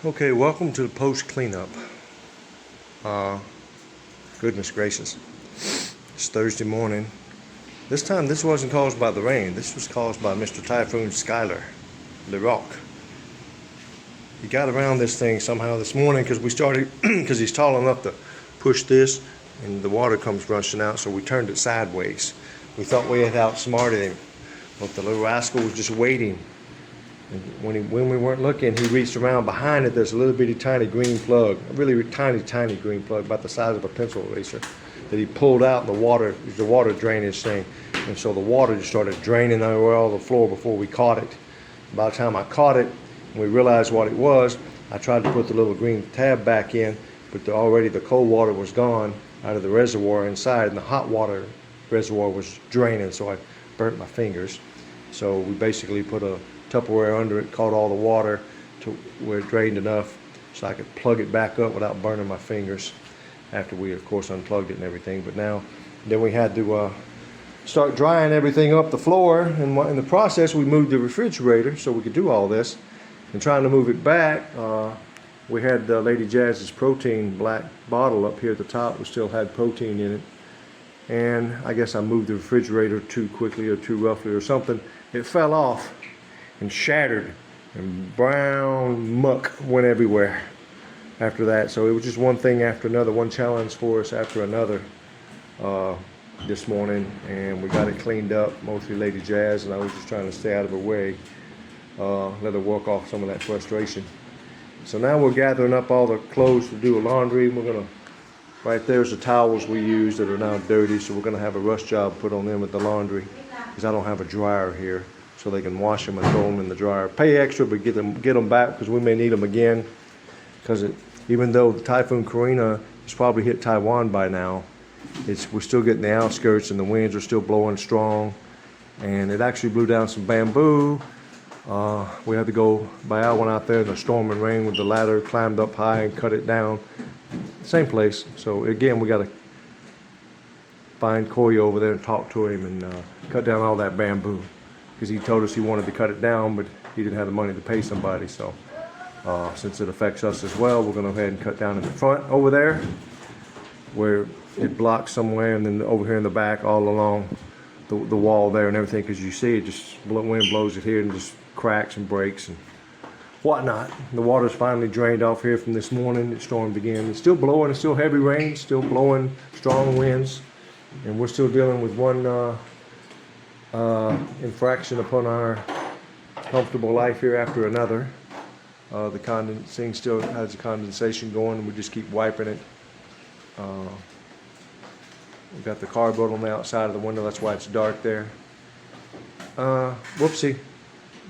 Okay, welcome to the post cleanup. Goodness gracious. It's Thursday morning. This time this wasn't caused by the rain. This was caused by Mr. Typhoon Skyler, the rock. He got around this thing somehow this morning because because he's tall enough to push this and the water comes rushing out, so we turned it sideways. We thought we had outsmarted him, but the little rascal was just waiting. And when we weren't looking, he reached around behind it. There's a little bitty tiny green plug, a really tiny green plug, about the size of a pencil eraser, that he pulled out the water drainage thing. And so the water just started draining over all the floor before we caught it. By the time I caught it and we realized what it was, I tried to put the little green tab back in, but already the cold water was gone out of the reservoir inside, and the hot water reservoir was draining, so I burnt my fingers. So we basically put a Tupperware under it, caught all the water to where it drained enough so I could plug it back up without burning my fingers, after we of course unplugged it and everything. But then we had to start drying everything up the floor, and in the process we moved the refrigerator so we could do all this. And trying to move it back, we had Lady Jhaz's protein black bottle up here at the top. We still had protein in it, and I guess I moved the refrigerator too quickly or too roughly or something. It fell off and shattered, and brown muck went everywhere after that. So it was just one thing after another, one challenge for us after another this morning, and we got it cleaned up, mostly Lady Jhaz, and I was just trying to stay out of her way, let her work off some of that frustration. So now we're gathering up all the clothes to do a laundry. We're gonna, right there's the towels we use that are now dirty, so we're gonna have a rush job put on them with the laundry, because I don't have a dryer here, so they can wash them and throw them in the dryer. Pay extra, but get them back, because we may need them again. Because even though the Typhoon Karina has probably hit Taiwan by now, we're still getting the outskirts, and the winds are still blowing strong. And it actually blew down some bamboo. We had to go, Bayaw went out there in the storm and rain with the ladder, climbed up high and cut it down. Same place. So again, we got to find Koya over there and talk to him and cut down all that bamboo, because he told us he wanted to cut it down, but he didn't have the money to pay somebody. So since it affects us as well, we're going to go ahead and cut down in the front over there where it blocks somewhere, and then over here in the back all along the wall there and everything, because you see it just wind blows it here and just cracks and breaks and whatnot. The water's finally drained off here from this morning. It stormed again. It's still blowing. It's still heavy rain, still blowing strong winds, and we're still dealing with one infraction upon our comfortable life here after another. The thing still has the condensation going, and we just keep wiping it. We've got the cardboard on the outside of the window, that's why it's dark there. Whoopsie,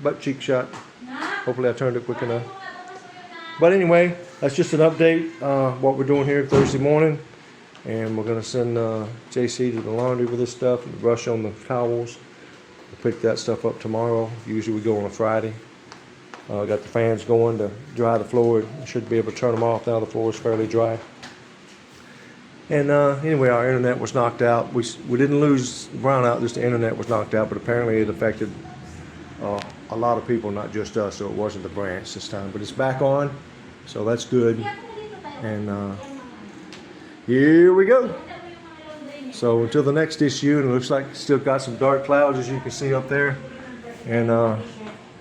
butt cheek shot. Hopefully I turned it quick enough. But anyway, that's just an update, what we're doing here Thursday morning. And we're going to send JC to the laundry with this stuff, and brush on the towels. We'll pick that stuff up tomorrow. Usually we go on a Friday. Got the fans going to dry the floor. Should be able to turn them off now. The floor is fairly dry. And anyway, our internet was knocked out. We didn't lose brownout, just the internet was knocked out, but apparently it affected a lot of people, not just us, so it wasn't the branch this time. But it's back on, so that's good. And here we go. So until the next issue, and it looks like it's still got some dark clouds, as you can see up there. And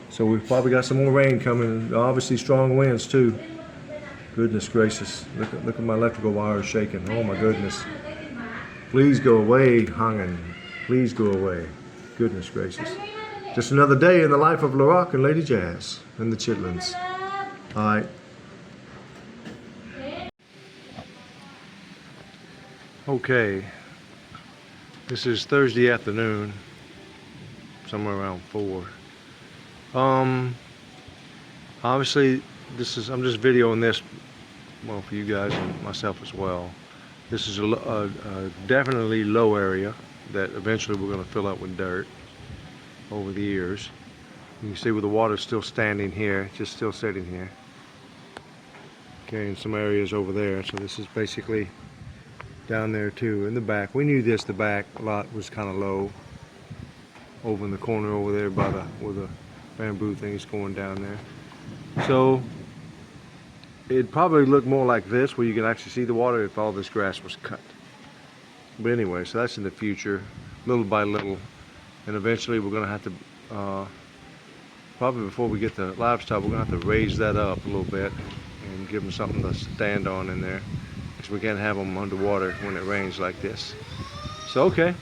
so we've probably got some more rain coming, obviously strong winds too. Goodness gracious, look at my electrical wires shaking. Oh my goodness. Please go away, Hangen. Please go away. Goodness gracious. Just another day in the life of LaRock and Lady Jhaz and the Chitlins. Alright. Okay. This is Thursday afternoon, somewhere around 4. Obviously I'm just videoing this, well, for you guys and myself as well. This is a definitely low area that eventually we're going to fill up with dirt over the years. You can see where the water's still standing here, just still sitting here. Okay, and some areas over there. So this is basically down there too. In the back, we knew the back lot was kind of low. Over in the corner over there by where the bamboo thing is going down there. So it'd probably look more like this, where you can actually see the water if all this grass was cut. But anyway, so that's in the future, little by little, and eventually we're gonna have to, probably before we get the livestock, we're gonna have to raise that up a little bit and give them something to stand on in there, because we can't have them underwater when it rains like this. So okay,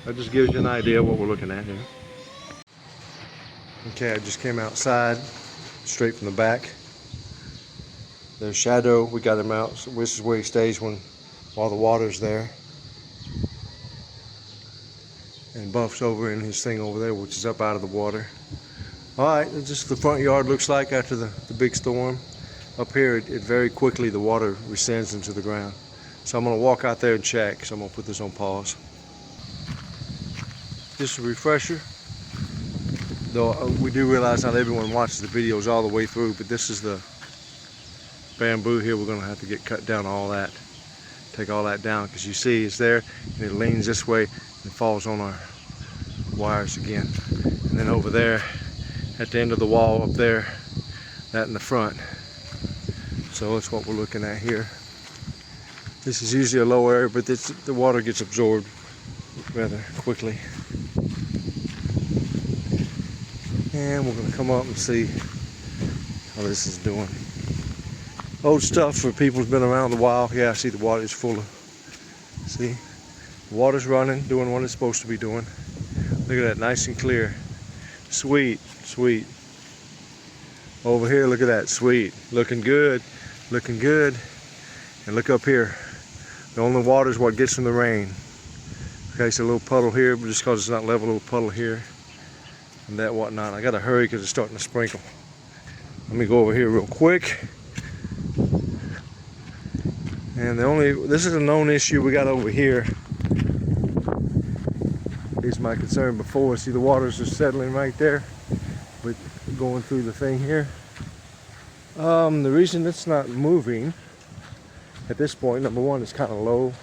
that just gives you an idea of what we're looking at here. Okay, I just came outside, straight from the back. There's Shadow, we got him out, so this is where he stays while the water's there. And Buff's over in his thing over there, which is up out of the water. Alright, that's just the front yard looks like after the big storm. Up here, it very quickly, the water descends into the ground. So I'm going to walk out there and check, so I'm going to put this on pause. Just a refresher, though we do realize not everyone watches the videos all the way through, but this is the bamboo here. We're going to have to get cut down all that. Take all that down, because you see it's there, and it leans this way and falls on our wires again. And then over there, at the end of the wall up there, that in the front. So that's what we're looking at here. This is usually a low area, but the water gets absorbed rather quickly. And we're going to come up and see how this is doing. Old stuff for people who's been around a while. Yeah, I see the water is full of, see, the water's running, doing what it's supposed to be doing. Look at that, nice and clear. Sweet, sweet. Over here, look at that, sweet. Looking good, looking good. And look up here. The only water is what gets from the rain. Okay, so a little puddle here, but just because it's not level, a little puddle here. And that whatnot. I gotta hurry because it's starting to sprinkle. Let me go over here real quick. And this is a known issue we got over here. Is my concern before. See, the water's just settling right there, but going through the thing here. The reason it's not moving at this point, number one, it's kind of low,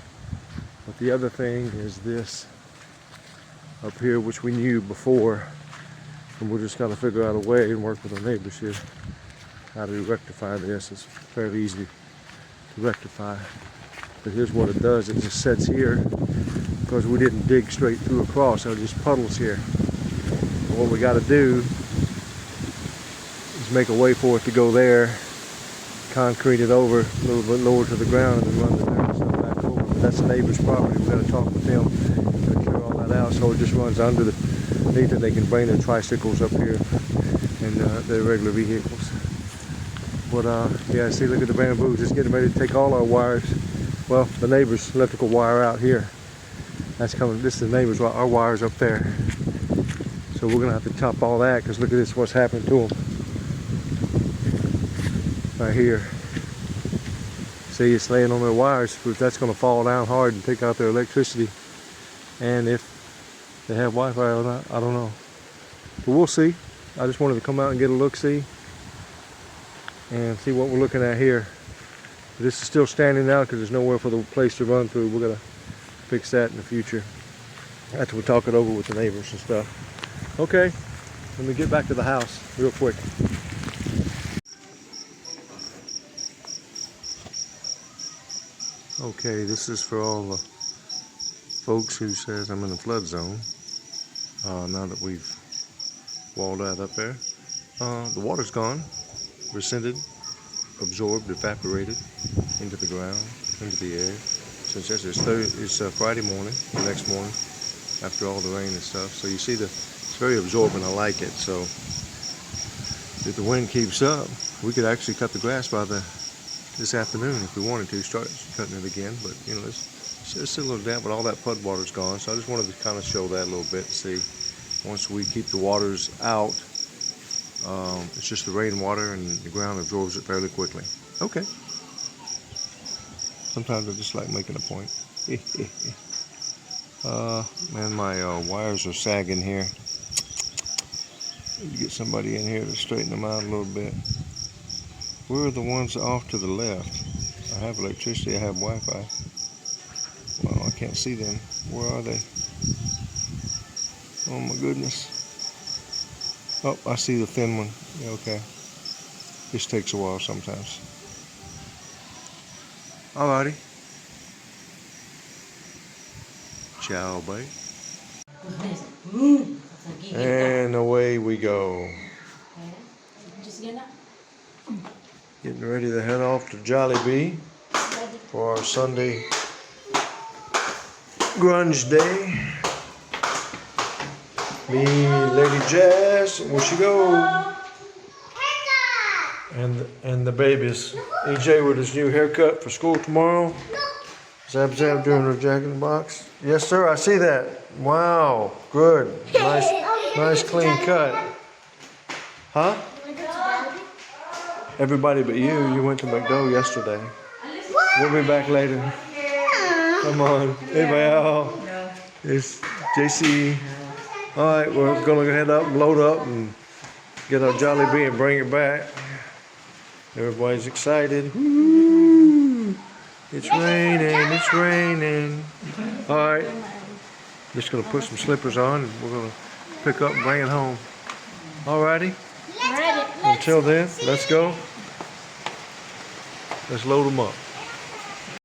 but the other thing is this up here, which we knew before, and we're just gotta figure out a way and work with our neighbors here how to rectify this. It's fairly easy to rectify, but here's what it does. It just sets here because we didn't dig straight through across. So just puddles here. And what we got to do is make a way for it to go there, concrete it over a little bit lower to the ground, and then run the dirt and stuff back over. But that's the neighbor's property. We've got to talk with them to clear all that out, so it just runs underneath it. They can bring their tricycles up here and their regular vehicles. But yeah, see, look at the bamboo just getting ready to take all our wires. Well, the neighbor's electrical wire out here. That's coming. This is the neighbor's. Our wire's up there. So we're gonna have to chop all that, because look at this, what's happening to them right here. See, it's laying on their wires. But that's gonna fall down hard and take out their electricity. And if they have Wi-Fi or not, I don't know. But we'll see. I just wanted to come out and get a look-see and see what we're looking at here. This is still standing out because there's nowhere for the place to run through. We're gonna fix that in the future after we talk it over with the neighbors and stuff. Okay, let me get back to the house real quick. Okay, this is for all the folks who says I'm in the flood zone. Now that we've walled that up there, the water's gone, rescinded, absorbed, evaporated into the ground, into the air. Since it's Friday morning, the next morning, after all the rain and stuff. So you see, it's very absorbent. I like it. So if the wind keeps up, we could actually cut the grass by this afternoon if we wanted to. Start cutting it again, but you know, it's still a little damp, but all that flood water's gone. So I just wanted to kind of show that a little bit. See, once we keep the waters out, it's just the rainwater, and the ground absorbs it fairly quickly. Okay. Sometimes I just like making a point. Man, my wires are sagging here. Need to get somebody in here to straighten them out a little bit. Where are the ones off to the left? I have electricity, I have Wi-Fi. Well, I can't see them. Where are they? Oh my goodness. Oh, I see the thin one. Yeah, okay. This takes a while sometimes. Alrighty. Ciao, babe. And away we go. Getting ready to head off to Jollibee for our Sunday grunge day. Me, Lady Jhaz, where she go? And the babies. EJ with his new haircut for school tomorrow. Zab Zab doing her Jack in the Box. Yes, sir, I see that. Wow, good. Nice clean cut. Huh? Everybody but you. You went to McDo yesterday. We'll be back later. Come on. Hey, Bayaw. It's JC. All right, we're going to head up and load up and get our Jollibee and bring it back. Everybody's excited. Woo! It's raining, it's raining. All right, just going to put some slippers on and we're going to pick up and bring it home. All righty? Until then, let's go. Let's load them up.